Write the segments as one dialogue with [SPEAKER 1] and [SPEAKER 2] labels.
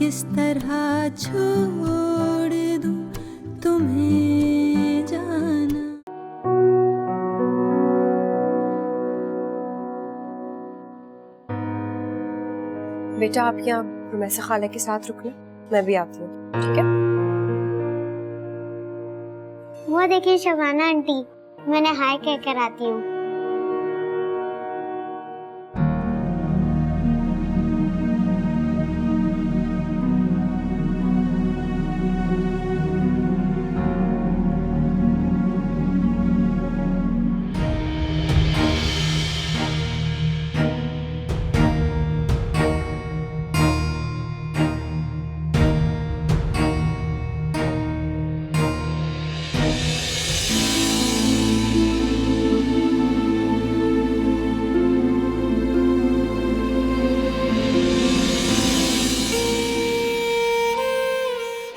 [SPEAKER 1] किस तरह छोड़ दूं तुम्हें जाना।
[SPEAKER 2] बेटा आप यहाँ रुमैसा खाला के साथ रुकना, मैं भी आती हूँ, ठीक है?
[SPEAKER 3] वो देखिए शबाना आंटी, मैंने हाय कह कर आती हूँ।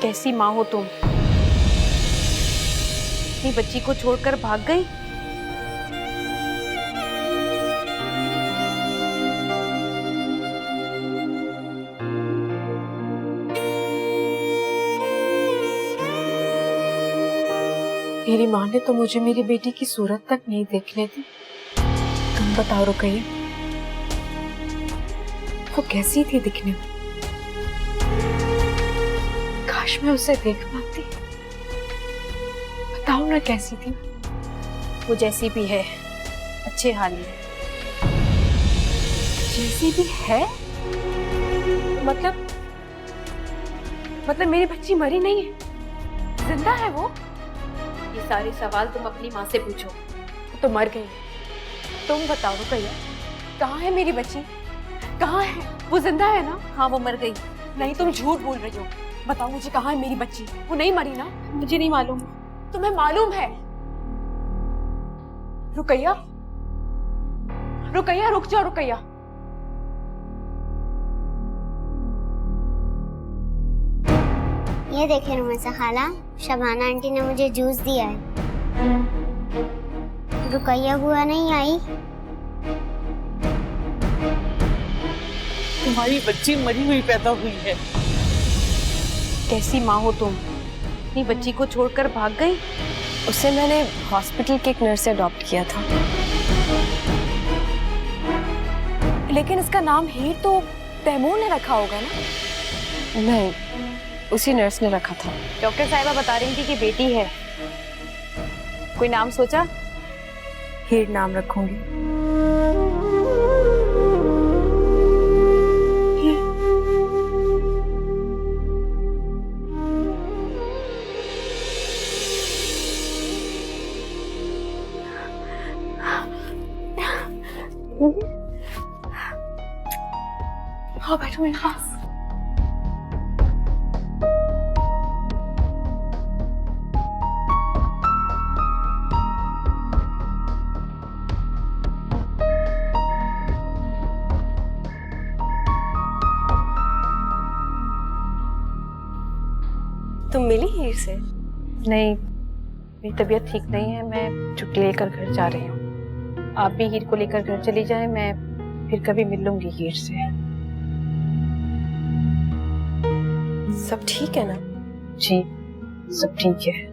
[SPEAKER 4] कैसी माँ हो तुम? अपनी बच्ची को छोड़कर भाग गई।
[SPEAKER 5] मेरी माँ ने तो मुझे मेरी बेटी की सूरत तक नहीं देखने दी। तुम बताओ रुकैया, वो कैसी थी दिखने में? काश मैं उसे देख पाती। बताओ ना कैसी थी?
[SPEAKER 4] वो जैसी भी है अच्छे हाल में।
[SPEAKER 5] जैसी भी है? मतलब मेरी बच्ची मरी नहीं है, जिंदा है वो?
[SPEAKER 4] ये सारे सवाल तुम अपनी माँ से पूछो।
[SPEAKER 5] तो मर गई। तुम बताओ रुकैया, कहाँ है मेरी बच्ची? कहाँ है वो? जिंदा है ना?
[SPEAKER 4] हाँ वो मर गई।
[SPEAKER 5] नहीं, तुम झूठ बोल रही हो। बताओ मुझे, कहाँ है मेरी बच्ची? वो नहीं मरी ना?
[SPEAKER 4] मुझे नहीं मालूम।
[SPEAKER 5] तुम्हें मालूम है? रुकैया, रुकैया रुक जाओ रुकैया।
[SPEAKER 3] ये देखे रुमैसा खाला, शबाना आंटी ने मुझे जूस दिया है। रुकैया बुआ नहीं आई।
[SPEAKER 6] तुम्हारी बच्ची मरी हुई पैदा हुई है।
[SPEAKER 4] कैसी माँ हो तुम? अपनी बच्ची को छोड़कर भाग गई।
[SPEAKER 2] उसे मैंने हॉस्पिटल के एक नर्स से अडॉप्ट किया था।
[SPEAKER 5] लेकिन इसका नाम हीर तो तैमूर ने रखा होगा ना?
[SPEAKER 2] नहीं, उसी नर्स ने रखा था।
[SPEAKER 4] डॉक्टर साहिबा बता रही थी कि बेटी है। कोई नाम सोचा?
[SPEAKER 5] हीर नाम रखूंगी। हाँ बैठो मेरे पास।
[SPEAKER 2] तुम मिली हीर से?
[SPEAKER 4] नहीं, मेरी तबीयत ठीक नहीं है, मैं छुट्टी लेकर घर जा रही हूँ। आप भी हीर को लेकर घर चली जाएं, मैं फिर कभी मिल लूंगी हीर से।
[SPEAKER 2] सब ठीक है ना?
[SPEAKER 4] जी सब ठीक है।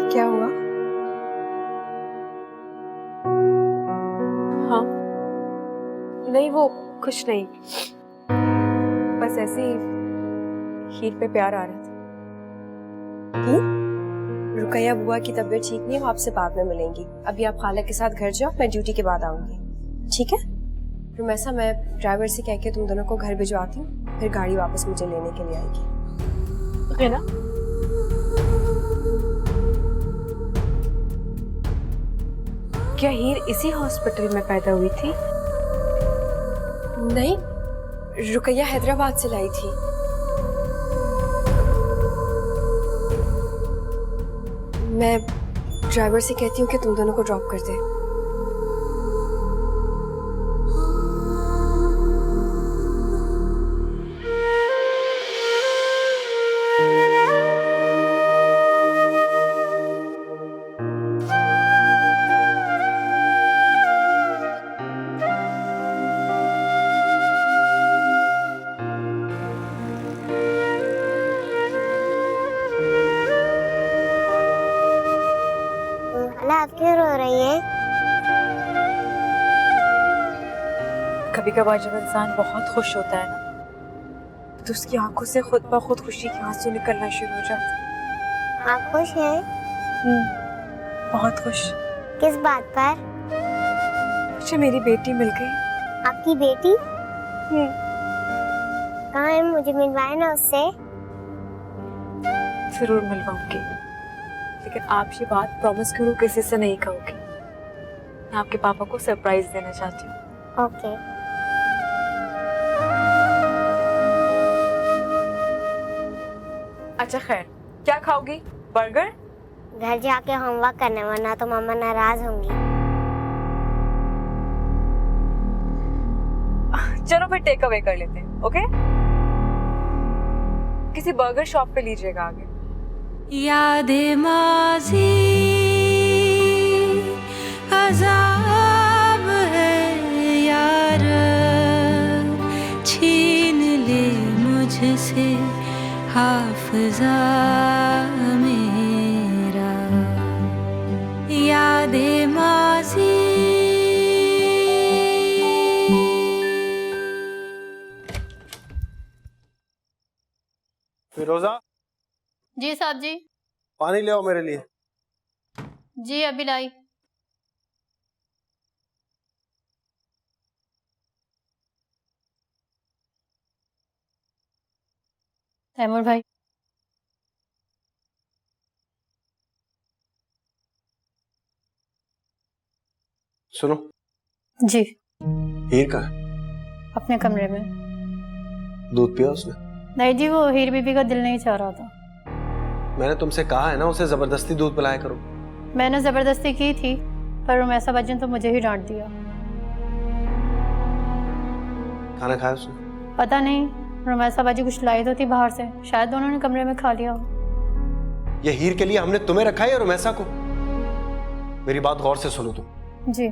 [SPEAKER 2] क्या हुआ?
[SPEAKER 5] हाँ नहीं, वो कुछ नहीं, बस ऐसे ही हीर पे प्यार आ रहा था।
[SPEAKER 2] रुकैया बुआ की तबीयत ठीक नहीं है, वो आपसे बाद में मिलेंगी। अभी आप खाला के साथ घर जाओ, मैं ड्यूटी के बाद आऊंगी, ठीक है? रुमैसा, मैं ड्राइवर से कह के तुम दोनों को घर भिजवाती हूँ, फिर गाड़ी वापस मुझे लेने के लिए आएगी,
[SPEAKER 5] है ना? क्या हीर इसी हॉस्पिटल में पैदा हुई थी?
[SPEAKER 2] नहीं, रुकैया हैदराबाद से लाई थी। मैं ड्राइवर से कहती हूँ कि तुम दोनों को ड्रॉप कर दे।
[SPEAKER 3] खाला आप क्यों रो रही है?
[SPEAKER 5] कभी कभार जब इंसान बहुत खुश होता है ना, तो उसकी आंखों से खुद ब खुद खुशी के आंसू निकलना शुरू हो जाते हैं।
[SPEAKER 3] आप खुश हैं?
[SPEAKER 5] बहुत खुश।
[SPEAKER 3] किस बात पर?
[SPEAKER 5] मुझे मेरी बेटी मिल गई।
[SPEAKER 3] आपकी बेटी? कहाँ है? मुझे मिलवाए ना उससे।
[SPEAKER 5] जरूर मिलवाऊंगी, लेकिन आप ये बात प्रॉमिस करो किसी से नहीं कहोगी। मैं आपके पापा को सरप्राइज देना चाहती हूँ।
[SPEAKER 3] ओके।
[SPEAKER 5] अच्छा खैर, क्या खाओगी? बर्गर?
[SPEAKER 3] घर जाके होमवर्क करने, वरना तो मम्मा नाराज होंगी।
[SPEAKER 5] चलो फिर टेक अवे कर लेते हैं, ओके? किसी बर्गर शॉप पे लीजिएगा आगे।
[SPEAKER 1] यादें माज़ी अज़ाब है यार, छीन ले मुझसे हाफ़िज़ा मेरा। यादें माज़ी
[SPEAKER 7] फिरोजा,
[SPEAKER 8] जी साहब जी।
[SPEAKER 7] पानी ले आओ मेरे लिए।
[SPEAKER 8] जी अभी लाई। तैमूर भाई,
[SPEAKER 7] सुनो,
[SPEAKER 8] जी
[SPEAKER 7] हीर कहाँ है?
[SPEAKER 8] अपने कमरे में।
[SPEAKER 7] दूध पिया उसने?
[SPEAKER 8] नहीं जी, वो हीर बीबी का दिल नहीं चाह रहा था।
[SPEAKER 7] मैंने तुमसे कहा है ना उसे जबरदस्ती दूध पिलाया करो।
[SPEAKER 8] मैंने जबरदस्ती की थी, पर रुमैसा बच्चन तो मुझे ही डांट दिया।
[SPEAKER 7] खाना खाया उसने?
[SPEAKER 8] पता नहीं, रुमैसा बाजी कुछ लाई तो थी बाहर से, शायद दोनों ने कमरे में खा लिया हो।
[SPEAKER 7] ये हीर के लिए हमने तुम्हें रखा है और रुमैसा को? मेरी बात गौर से सुनो तुम।
[SPEAKER 8] जी।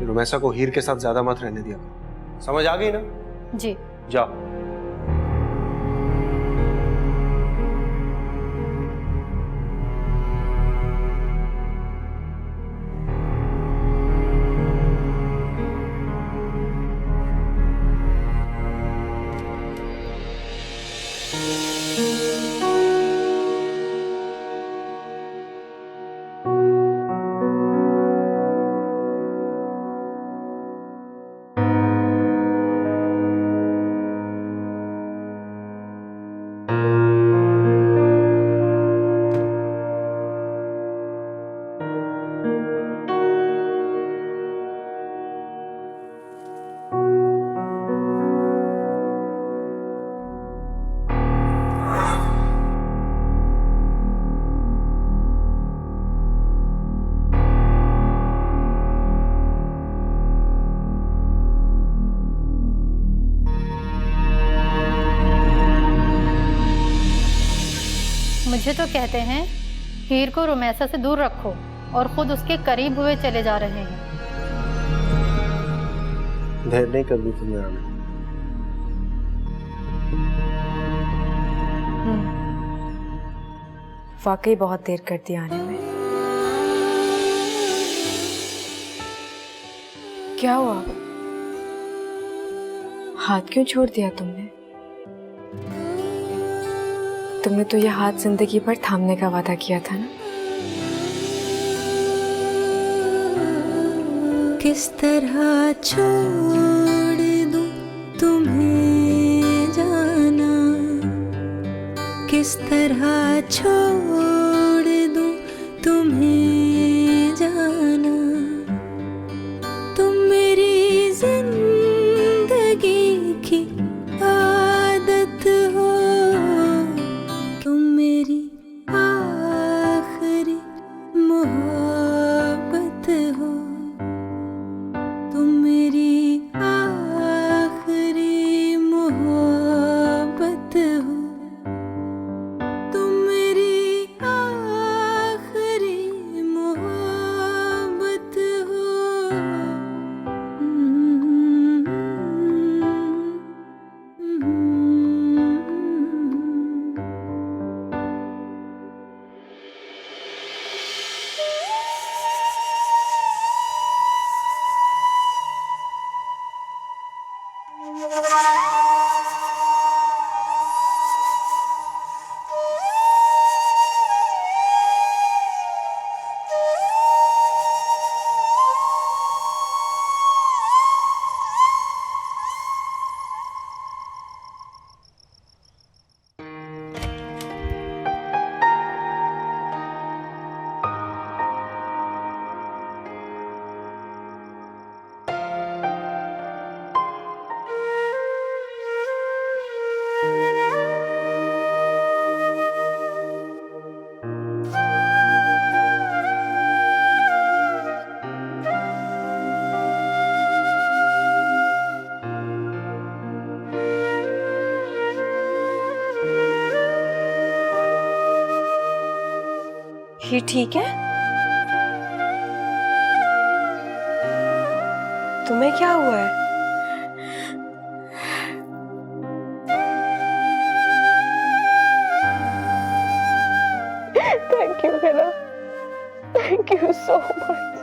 [SPEAKER 7] रुमैसा को हीर के साथ ज्यादा मत रहने दिया करो। समझ आ गई ना?
[SPEAKER 8] जी।
[SPEAKER 7] जाओ।
[SPEAKER 8] मुझे तो कहते हैं हीर को रुमैसा से दूर रखो, और खुद उसके करीब हुए चले जा रहे हैं।
[SPEAKER 7] देर नहीं कर दी तुमने आने।
[SPEAKER 5] वाकई बहुत देर कर दी आने में। क्या हुआ? हाथ क्यों छोड़ दिया तुमने? तुमने तो ये हाथ जिंदगी भर थामने का वादा किया था ना।
[SPEAKER 1] किस तरह छोड़ दूं तुम्हें जाना, किस तरह छोड़ दूं तुम्हें जाना। तुम मेरी जिंदगी की आदत हो, तुम मेरी आखिरी
[SPEAKER 2] हीर ठीक है? तुम्हें क्या हुआ है?
[SPEAKER 5] Thank you Hina, thank you so much.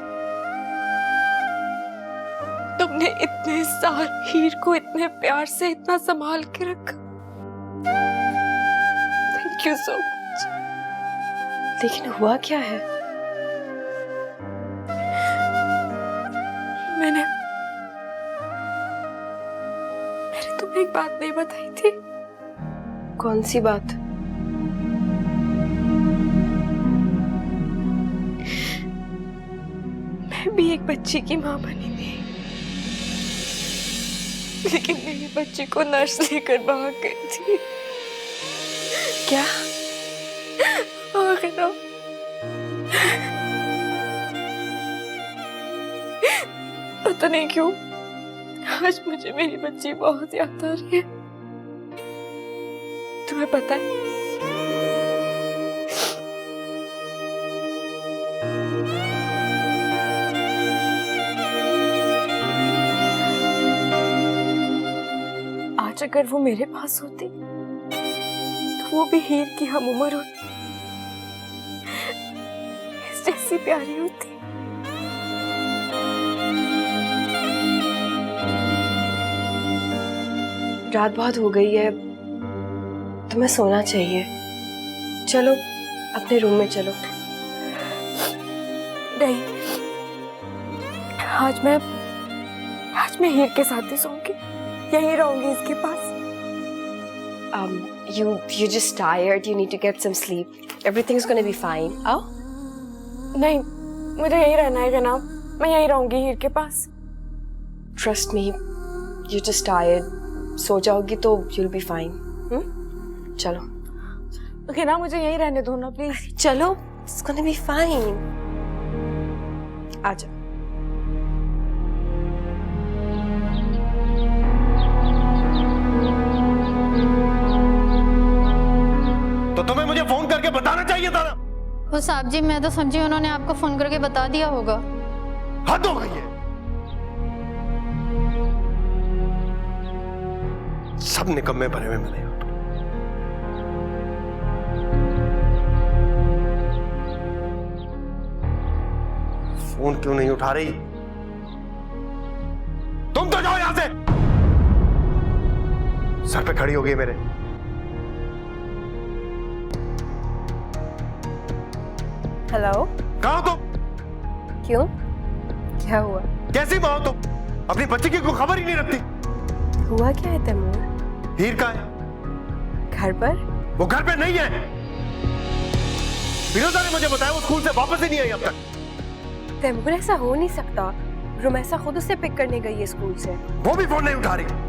[SPEAKER 5] तुमने इतने साल हीर को इतने प्यार से इतना संभाल के रखा। Thank you so much.
[SPEAKER 2] लेकिन हुआ क्या है?
[SPEAKER 5] मैंने तुम्हें एक बात नहीं बताई थी।
[SPEAKER 2] कौन सी बात?
[SPEAKER 5] मैं भी एक बच्ची की माँ बनी थी, लेकिन मेरी बच्ची को नर्स लेकर भाग गई थी।
[SPEAKER 2] क्या?
[SPEAKER 5] और ना, पता नहीं क्यों आज मुझे मेरी बच्ची बहुत याद आ रही है। तुम्हें पता है, आज अगर वो मेरे पास होती तो वो भी हीर की हम उम्र होती, इस जैसी प्यारी होती।
[SPEAKER 2] रात बहुत हो गई है, तुम्हें सोना चाहिए। चलो अपने रूम में चलो।
[SPEAKER 5] नहीं, आज मैं हीर के साथ ही सोऊंगी, यहीं रहूंगी इसके पास।
[SPEAKER 2] You just tired. You need to get some sleep. Everything's gonna be fine. आओ।
[SPEAKER 5] नहीं, मुझे यहीं रहना है ना, मैं यहीं रहूंगी हीर के पास।
[SPEAKER 2] Trust me, you're just tired. सो जाओगी तो you'll be fine. चलो।
[SPEAKER 5] ओके ना, मुझे यहीं रहने दो ना प्लीज।
[SPEAKER 2] चलो, it's gonna be fine. आजा।
[SPEAKER 7] तो तुम्हें मुझे फोन करके बताना चाहिए था ना।
[SPEAKER 8] वो साहब जी, मैं तो समझी उन्होंने आपको फोन करके बता दिया होगा।
[SPEAKER 7] हद हो गई है, सब निकम्मे भरे हुए मिले। फोन क्यों नहीं उठा रही? तुम तो जाओ यहां से। सर पे खड़ी हो गई मेरे।
[SPEAKER 2] हेलो।
[SPEAKER 7] कहां हो तुम?
[SPEAKER 2] क्यों? क्या हुआ?
[SPEAKER 7] कैसी मां हो तुम? अपनी बच्ची की कोई खबर ही नहीं रखती।
[SPEAKER 2] हुआ क्या है तैमूर?
[SPEAKER 7] हीर कहाँ है?
[SPEAKER 2] घर पर?
[SPEAKER 7] वो घर पे नहीं है। फिरोजा ने मुझे बताया वो स्कूल से वापस ही नहीं आई अब तक।
[SPEAKER 2] तैमूर, ऐसा हो नहीं सकता। रुमैसा खुद उसे पिक करने गई है स्कूल से।
[SPEAKER 7] वो भी फोन नहीं उठा रही।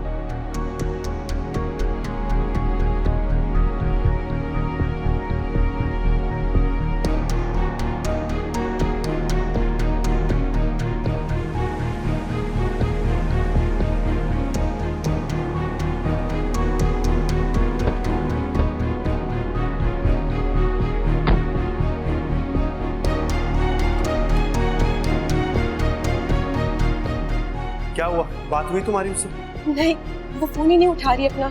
[SPEAKER 7] क्या हुआ? बात हुई तुम्हारी उससे?
[SPEAKER 2] नहीं, वो फोन ही नहीं उठा रही अपना।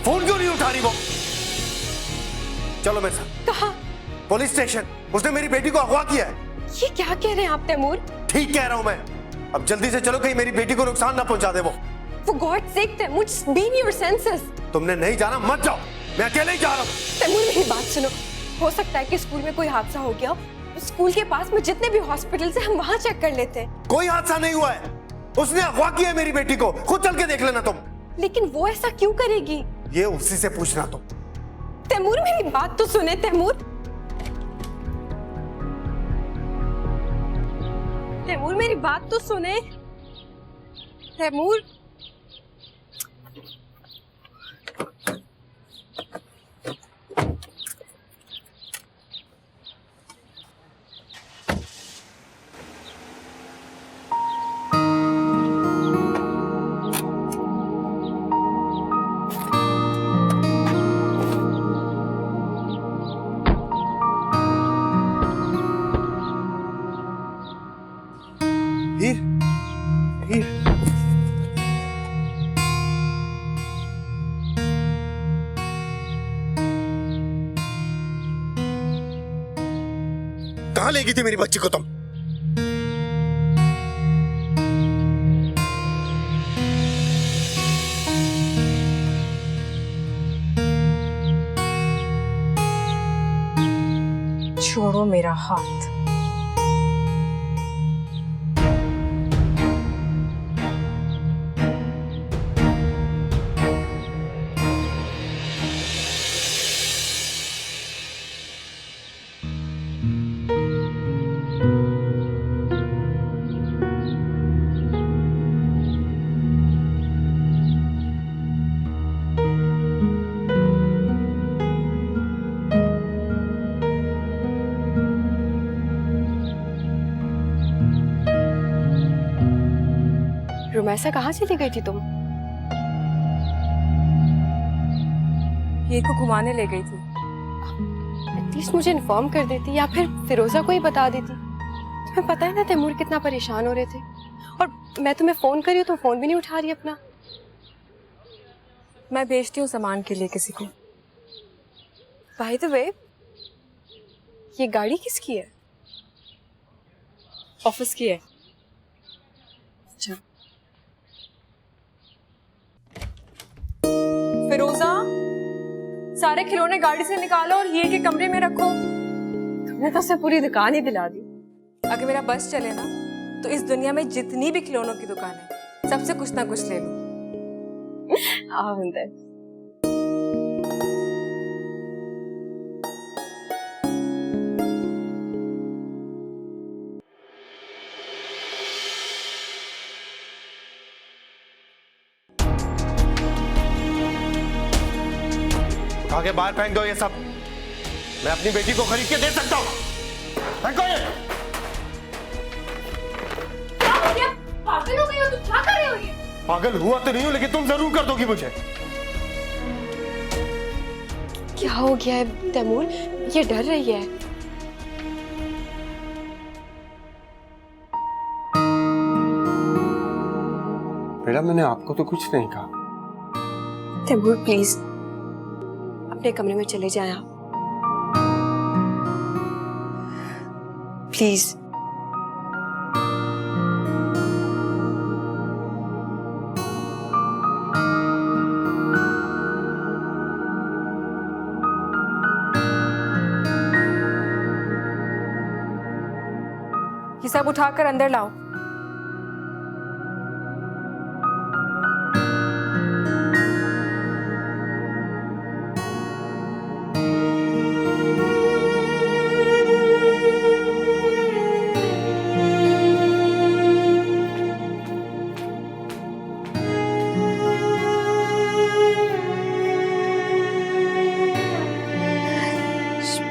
[SPEAKER 7] फोन क्यों नहीं उठा रही वो? चलो मेरे साथ।
[SPEAKER 2] कहाँ?
[SPEAKER 7] Police station. उसने मेरी बेटी को अगवा किया है।
[SPEAKER 2] ये क्या कह रहे हैं आप तैमूर?
[SPEAKER 7] ठीक कह रहा हूं मैं। अब जल्दी से चलो, कहीं मेरी बेटी को नुकसान ना पहुंचा दे वो।
[SPEAKER 2] For God's sake, Taimur, just be in your senses.
[SPEAKER 7] तुमने नहीं जाना, मत जाओ। मैं अकेले ही जा रहा हूं।
[SPEAKER 2] तैमूर, मेरी बात सुनो। हो सकता है कि स्कूल में कोई हादसा हो गया। स्कूल के पास में जितने भी हॉस्पिटल है हम वहां चेक कर लेते हैं।
[SPEAKER 7] कोई हादसा नहीं हुआ है। उसने अगवा किया है मेरी बेटी को। खुद चल के देख लेना तुम।
[SPEAKER 2] लेकिन वो ऐसा क्यों करेगी?
[SPEAKER 7] ये उसी से पूछना तुम।
[SPEAKER 2] तैमूर, मेरी बात तो सुने तैमूर। तैमूर, मेरी बात तो सुने। तैमूर,
[SPEAKER 7] कहाँ ले गई थी मेरी बच्ची को तुम?
[SPEAKER 2] छोड़ो मेरा हाथ। रुमैसा कहाँ चली गई थी तुम?
[SPEAKER 5] हीर को घुमाने ले गई थी।
[SPEAKER 2] एटलीस्ट मुझे इन्फॉर्म कर देती या फिर फिरोजा को ही बता देती। तुम्हें पता है ना तैमूर कितना परेशान हो रहे थे, और मैं तुम्हें फोन करी हूँ तो फोन भी नहीं उठा रही अपना।
[SPEAKER 5] मैं भेजती हूँ सामान के लिए किसी को।
[SPEAKER 2] बाय द वे, ये गाड़ी किसकी है?
[SPEAKER 5] ऑफिस की है।
[SPEAKER 2] अच्छा।
[SPEAKER 5] फिरोजा, सारे खिलौने गाड़ी से निकालो और हीर के कमरे में रखो।
[SPEAKER 2] तुमने तो उसे पूरी दुकान ही दिला दी।
[SPEAKER 5] अगर मेरा बस चले ना तो इस दुनिया में जितनी भी खिलौनों की दुकान है सबसे कुछ ना कुछ ले लो।
[SPEAKER 2] आओ अंदर।
[SPEAKER 7] आगे बाहर फेंक दो ये सब। मैं अपनी बेटी को खरीद के दे सकता हूँ। फेंको ये।
[SPEAKER 5] पागल हो गई हो तुम? क्या कर रहे हो ये?
[SPEAKER 7] पागल हुआ तो नहीं हूँ, लेकिन तुम जरूर कर दोगी मुझे।
[SPEAKER 2] क्या हो गया है तैमूर? ये डर रही है।
[SPEAKER 7] बेटा, मैंने आपको तो कुछ नहीं कहा।
[SPEAKER 2] तैमूर प्लीज अपने कमरे में चले जाएं आप, प्लीज।
[SPEAKER 5] ये सब उठाकर अंदर लाओ।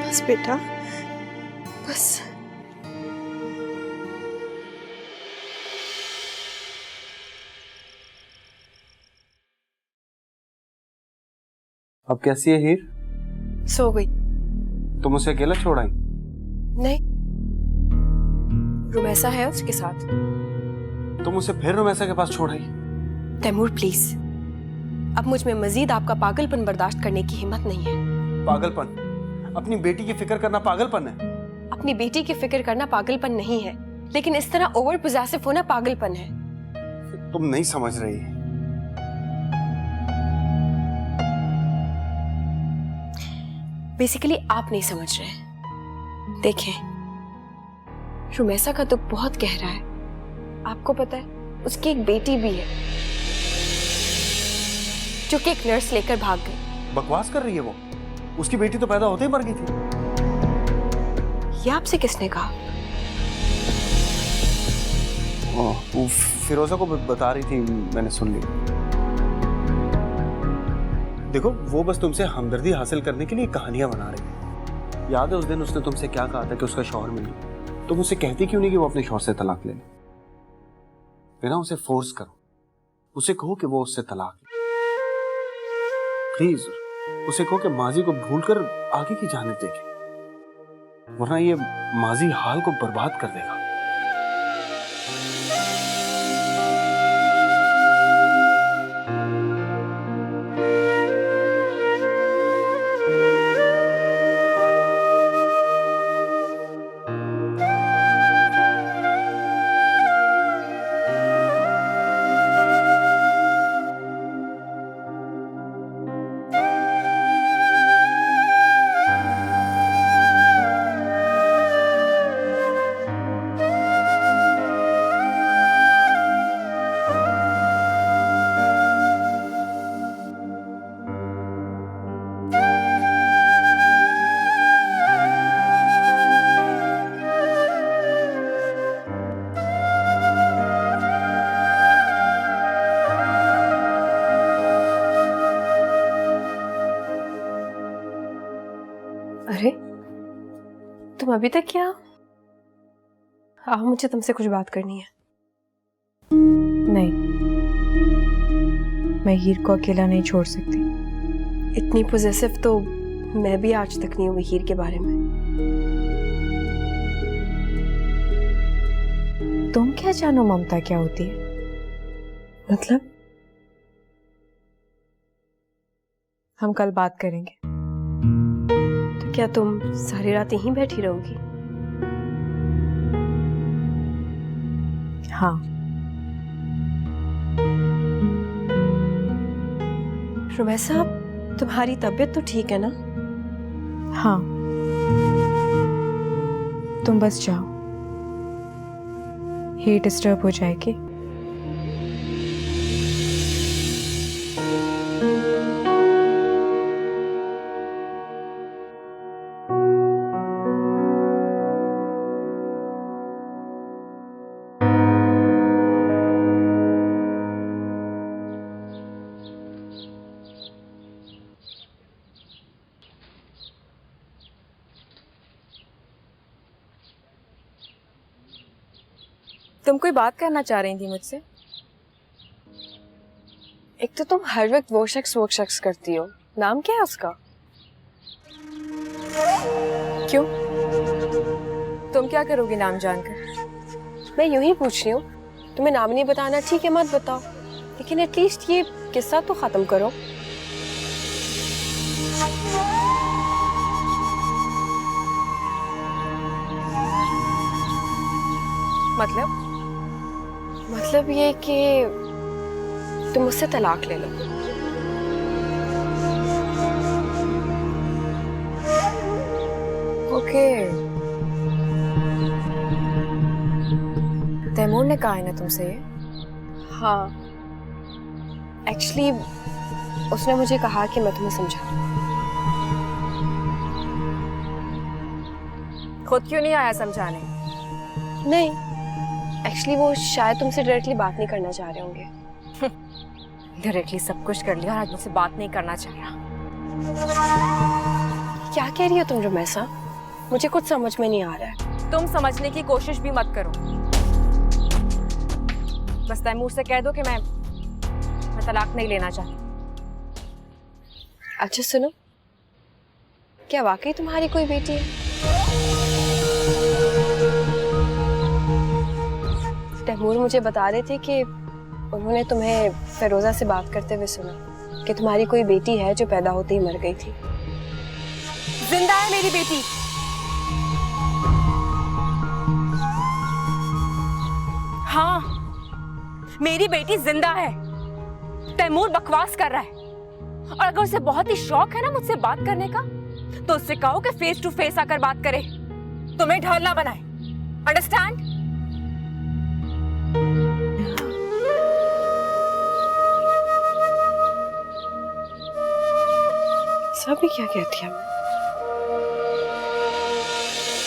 [SPEAKER 2] बस बेटा, बस।
[SPEAKER 7] अब कैसी है हीर?
[SPEAKER 2] सो गई।
[SPEAKER 7] तुम उसे अकेला छोड़ आई?
[SPEAKER 2] नहीं, रुमैसा है उसके साथ।
[SPEAKER 7] तुम उसे फिर रुमैसा के पास छोड़ आई?
[SPEAKER 2] तैमूर प्लीज, अब मुझ में मजीद आपका पागलपन बर्दाश्त करने की हिम्मत नहीं है।
[SPEAKER 7] पागलपन? अपनी बेटी की फिक्र करना पागलपन है?
[SPEAKER 2] अपनी बेटी की फिक्र करना पागलपन नहीं है, लेकिन इस तरह ओवर पोजेसिव होना पागलपन है।
[SPEAKER 7] तुम नहीं समझ रही।
[SPEAKER 2] बेसिकली आप नहीं समझ रहे। देखें, रुमैसा का दुख बहुत गहरा है। आपको पता है, उसकी एक बेटी भी है जो कि एक नर्स लेकर भाग गई।
[SPEAKER 7] बकवास कर रही है वो। उसकी बेटी तो पैदा होते ही मर गई थी।
[SPEAKER 2] ये आपसे किसने कहा?
[SPEAKER 7] वो फिरोजा को बता रही थी, मैंने सुन ली। देखो, वो बस तुमसे हमदर्दी हासिल करने के लिए कहानियां बना रही है। याद है उस दिन उसने तुमसे क्या कहा था कि उसका शौहर मिल गया? तुम उससे कहती क्यों नहीं कि वो अपने शौहर से तलाक ले ले? बिना उसे फोर्स करो, उसे कहो कि वो उससे तलाक ले। प्लीज उसे कहो कि माजी को भूलकर आगे की जानिब देखे, वरना ये माजी हाल को बर्बाद कर देगा।
[SPEAKER 2] तुम अभी तक क्या? आओ, मुझे तुमसे कुछ बात करनी है।
[SPEAKER 5] नहीं, मैं हीर को अकेला नहीं छोड़ सकती।
[SPEAKER 2] इतनी पॉजेसिव तो मैं भी आज तक नहीं हुई हीर के बारे में।
[SPEAKER 5] तुम क्या जानो ममता क्या होती है?
[SPEAKER 2] मतलब?
[SPEAKER 5] हम कल बात करेंगे।
[SPEAKER 2] तो क्या तुम सारी रात यहीं बैठी रहोगी?
[SPEAKER 5] हाँ।
[SPEAKER 2] रुमैसा, तुम्हारी तबीयत तो ठीक है ना?
[SPEAKER 5] हाँ, तुम बस जाओ, हीर डिस्टर्ब हो जाएगी।
[SPEAKER 9] तुम कोई बात करना चाह रही थी मुझसे?
[SPEAKER 2] एक तो तुम हर वक्त वो शख्स करती हो। नाम क्या है उसका?
[SPEAKER 9] क्यों? तुम क्या करोगी नाम जानकर?
[SPEAKER 2] मैं यूं ही पूछ रही हूँ। तुम्हें नाम नहीं बताना, ठीक है, मत बताओ, लेकिन एटलीस्ट ये किस्सा तो खत्म करो। मतलब ये कि तुम मुझसे तलाक ले लो।
[SPEAKER 9] ओके, तैमूर ने कहा है ना तुमसे ये?
[SPEAKER 2] हाँ, एक्चुअली उसने मुझे कहा कि मैं तुम्हें समझाऊं।
[SPEAKER 9] खुद क्यों नहीं आया समझाने?
[SPEAKER 2] नहीं, एक्चुअली वो शायद तुमसे डायरेक्टली बात नहीं करना चाह रहे होंगे।
[SPEAKER 9] डायरेक्टली सब कुछ कर लिया और आज मुझसे बात नहीं करना चाह रहा।
[SPEAKER 2] क्या कह रही हो तुम रुमैसा? मुझे कुछ समझ में नहीं आ रहा है।
[SPEAKER 9] तुम समझने की कोशिश भी मत करो। बस तैमूर से कह दो कि मैं तलाक नहीं लेना चाहती।
[SPEAKER 2] अच्छा सुनो, क्या वाकई तुम्हारी कोई बेटी है? तैमूर मुझे बता रहे थे कि उन्होंने तुम्हें फिरोजा से बात करते हुए सुना कि तुम्हारी कोई बेटी है जो पैदा होते ही मर गई थी।
[SPEAKER 9] जिंदा है मेरी बेटी। हाँ, मेरी बेटी जिंदा है। तैमूर बकवास कर रहा है, और अगर उसे बहुत ही शौक है ना मुझसे बात करने का, तो उससे कहो कि फेस टू फेस आकर बात करे, तुम्हें ढाल ना बनाए। अंडरस्टैंड?
[SPEAKER 2] सभी क्या कहती है?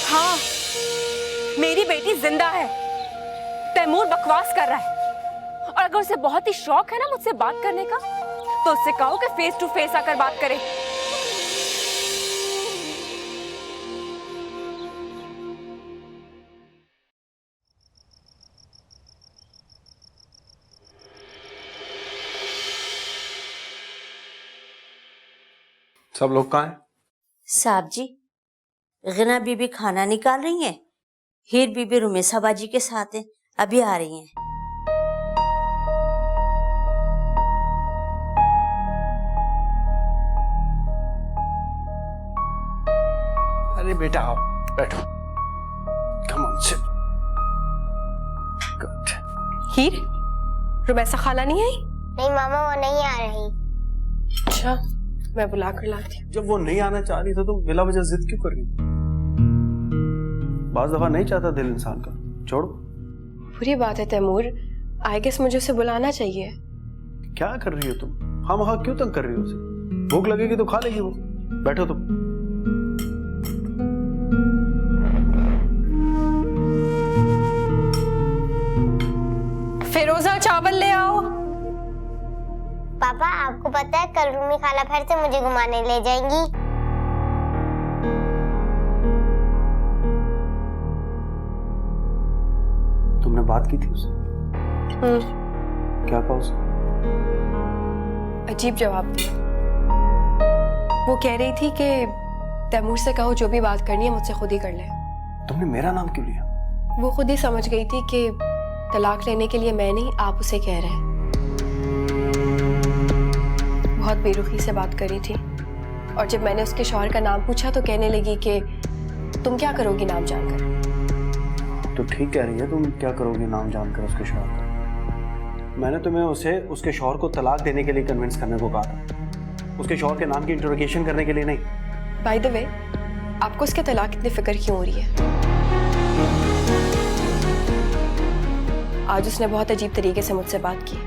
[SPEAKER 9] हाँ, मेरी बेटी जिंदा है। तैमूर बकवास कर रहा है, और अगर उसे बहुत ही शौक है ना मुझसे बात करने का, तो उससे कहो कि फेस टू फेस आकर बात करे।
[SPEAKER 7] सब लोग कहाँ हैं?
[SPEAKER 10] साहब जी, गना बीबी खाना निकाल रही हैं, हीर बीबी रुमेसा बाजी के साथ हैं, अभी आ रही हैं।
[SPEAKER 7] अरे बेटा आओ, बैठो। Come on, sit. Good.
[SPEAKER 2] हीर, रुमैसा खाला नहीं आई?
[SPEAKER 3] नहीं मामा, वो नहीं आ रही।
[SPEAKER 2] अच्छा, मैं बुला कर लाती हूँ।
[SPEAKER 7] जब वो नहीं आना चाह रही तो तुम बिला वजह जिद क्यों कर रही हो? बाज दफा नहीं चाहता दिल इंसान का, छोड़ो।
[SPEAKER 2] बुरी बात है तैमूर, आई गेस मुझे उसे बुलाना चाहिए।
[SPEAKER 7] क्या कर रही हो तुम? हम वहां क्यों तंग कर रही हो उसे? भूख लगेगी तो खा लेगी वो। बैठो तुम।
[SPEAKER 2] फिरोजा, चावल ले आओ।
[SPEAKER 3] पापा, आपको पता है कल रूमी खाला फिर से मुझे घुमाने ले जाएंगी।
[SPEAKER 7] तुमने बात की थी उससे? क्या कहा उसने?
[SPEAKER 2] अजीब जवाब दिया। वो कह रही थी कि तैमूर से कहो जो भी बात करनी है मुझसे खुद ही कर ले।
[SPEAKER 7] तुमने मेरा नाम क्यों लिया?
[SPEAKER 2] वो खुद ही समझ गई थी कि तलाक लेने के लिए मैं नहीं, आप उसे कह रहे हैं। बहुत बेरुखी से बात करी थी, और जब मैंने उसके शौहर का नाम पूछा तो कहने लगी कि तुम क्या करोगी नाम जानकर।
[SPEAKER 7] तो ठीक कह रही है, तुम क्या करोगी नाम जानकर उसके शौहर का? मैंने तुम्हें उसे उसके शौहर को तलाक देने के लिए कन्विंस करने को कहा था, उसके शौहर के नाम की इंट्रोगेशन करने के लिए नहीं।
[SPEAKER 2] बाय द वे, आपको उसके तलाक इतनी फिक्र क्यों हो रही है? आज उसने बहुत अजीब तरीके से मुझसे बात की,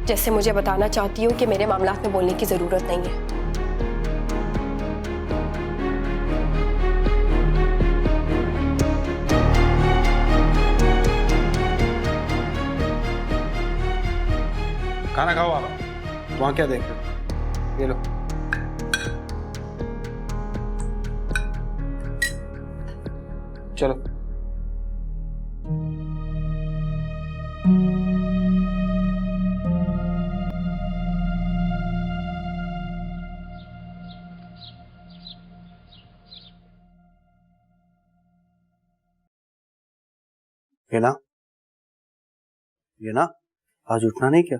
[SPEAKER 2] जैसे मुझे बताना चाहती हूँ कि मेरे मामलात में बोलने की जरूरत नहीं है।
[SPEAKER 7] खाना खाओ आप। वहां क्या देख रहे हो? ये लो। चलो। ये ना आज उठना नहीं क्या?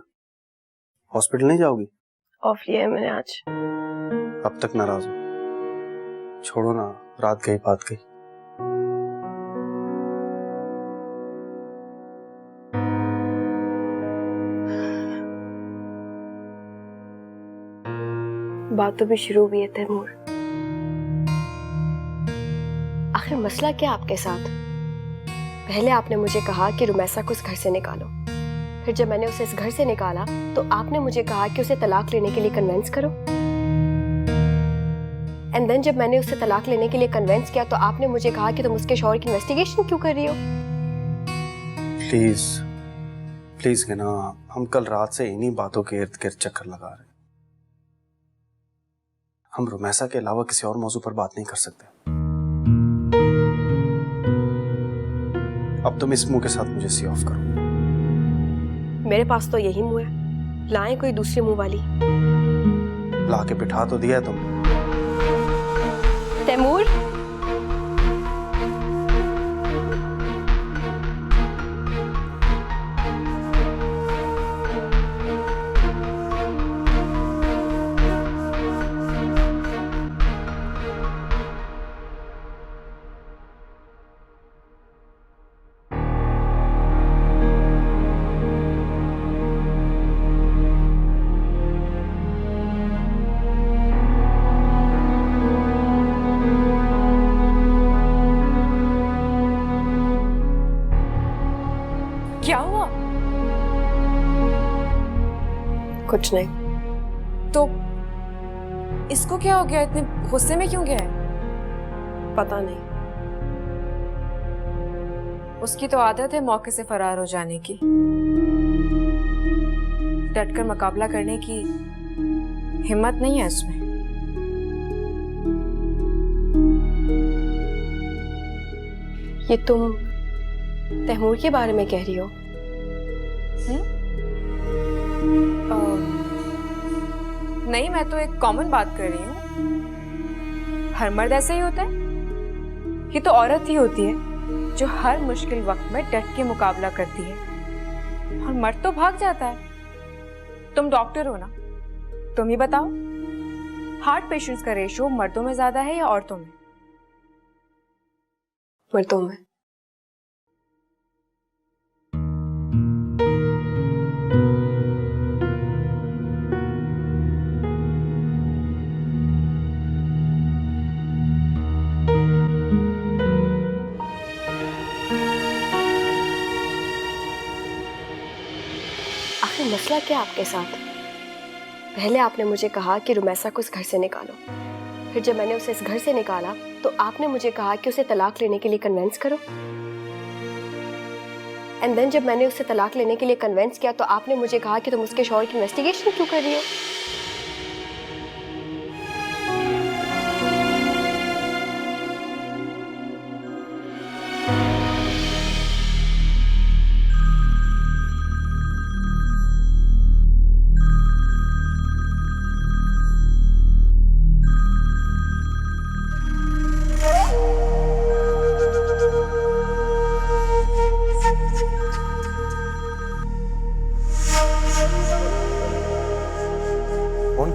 [SPEAKER 7] हॉस्पिटल नहीं जाओगी?
[SPEAKER 2] ऑफ लिया है मैंने आज।
[SPEAKER 7] अब तक नाराज हो? छोड़ो ना, रात गई बात गई।
[SPEAKER 2] बात तो भी शुरू हुई है तैमूर। आखिर मसला क्या आपके साथ? पहले आपने मुझे कहा कि रुमैसा को इस घर से निकालो, फिर जब मैंने उसे इस घर से निकाला तो आपने मुझे कहा कि उसे तलाक लेने के लिए कन्विंस करो, एंड देन जब मैंने उसे तलाक लेने के लिए कन्विंस किया तो आपने मुझे कहा कि तुम उसके शौहर की इन्वेस्टिगेशन क्यों कर रही हो?
[SPEAKER 7] प्लीज प्लीज ना, हम कल रात से इन्हीं बातों के इर्द गिर्द चक्कर लगा रहे हैं। हम रुमैसा के अलावा किसी और मौजू पर बात नहीं कर सकते। अब तुम इस मुंह के साथ मुझे सी ऑफ करो।
[SPEAKER 2] मेरे पास तो यही मुंह है, लाएं कोई दूसरी मुंह वाली।
[SPEAKER 7] ला के बिठा तो दिया है तुम।
[SPEAKER 2] तैमूर,
[SPEAKER 9] क्या हुआ?
[SPEAKER 2] कुछ नहीं।
[SPEAKER 9] तो इसको क्या हो गया? इतने गुस्से में क्यों गया है?
[SPEAKER 2] पता नहीं।
[SPEAKER 9] उसकी तो आदत है मौके से फरार हो जाने की। डटकर मुकाबला करने की हिम्मत नहीं है उसमें।
[SPEAKER 2] ये तुम तैमूर के बारे में कह रही हो?
[SPEAKER 9] नहीं, मैं तो एक कॉमन बात कर रही हूँ। हर मर्द ऐसा ही होता है? ये तो औरत ही होती है जो हर मुश्किल वक्त में डट के मुकाबला करती है, और मर्द तो भाग जाता है। तुम डॉक्टर हो ना, तुम ही बताओ, हार्ट पेशेंट्स का रेशो मर्दों में ज्यादा है या औरतों में?
[SPEAKER 2] मर्दों में। आखिर मसला क्या आपके साथ? पहले आपने मुझे कहा कि रुमैसा को इस घर से निकालो, फिर जब मैंने उसे इस घर से निकाला तो आपने मुझे कहा कि उसे तलाक लेने के लिए कन्विंस करो, एंड देन जब मैंने उसे तलाक लेने के लिए कन्विंस किया तो आपने मुझे कहा कि तुम उसके शौहर की इन्वेस्टिगेशन क्यों कर रही हो?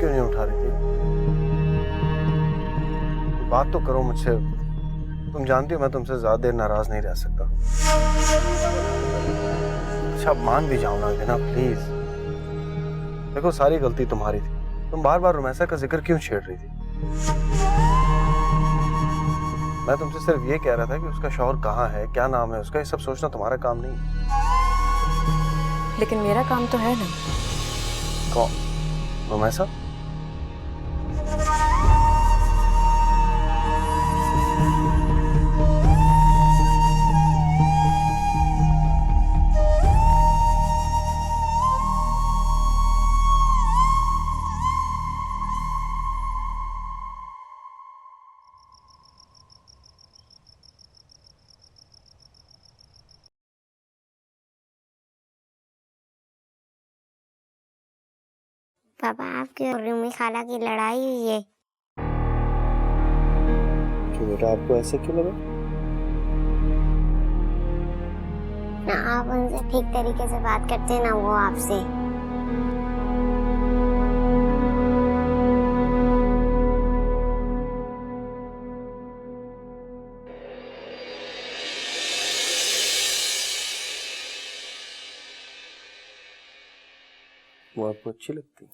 [SPEAKER 7] क्यों नहीं उठा रही थी? बात तो करो मुझसे। तुम जानती हो मैं तुमसे ज्यादा देर नाराज नहीं रह सकता। अच्छा मान भी जाओ ना बिना, प्लीज। देखो सारी गलती तुम्हारी थी। तुम बार बार रुमैसा का जिक्र क्यों छेड़ रही थी? मैं तुमसे सिर्फ ये कह रहा था कि उसका शौहर कहाँ है, क्या नाम है उसका, ये सब सोचना तुम्हारा काम नहीं है।
[SPEAKER 2] लेकिन मेरा काम तो है ना।
[SPEAKER 7] कौन? रुमैसा?
[SPEAKER 3] पापा आपके और रूमी खाला की लड़ाई हुई है।
[SPEAKER 7] क्यों बेटा, आपको ऐसे क्यों लगा?
[SPEAKER 3] ना आप उनसे ठीक तरीके से बात करते ना वो आपसे।
[SPEAKER 7] वो आपको अच्छी लगती है?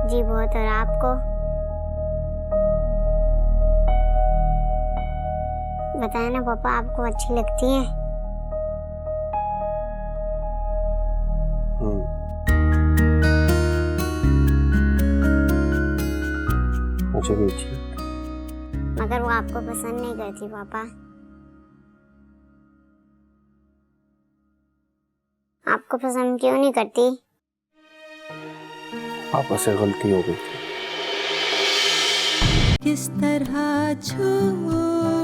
[SPEAKER 3] जी बहुत। और आपको? बताए ना पापा, आपको अच्छी लगती है?
[SPEAKER 7] मुझे भी अच्छी।
[SPEAKER 3] मगर वो आपको पसंद नहीं करती पापा। आपको पसंद क्यों नहीं करती?
[SPEAKER 7] पापा से गलती हो गई थी।
[SPEAKER 1] किस तरह छोड़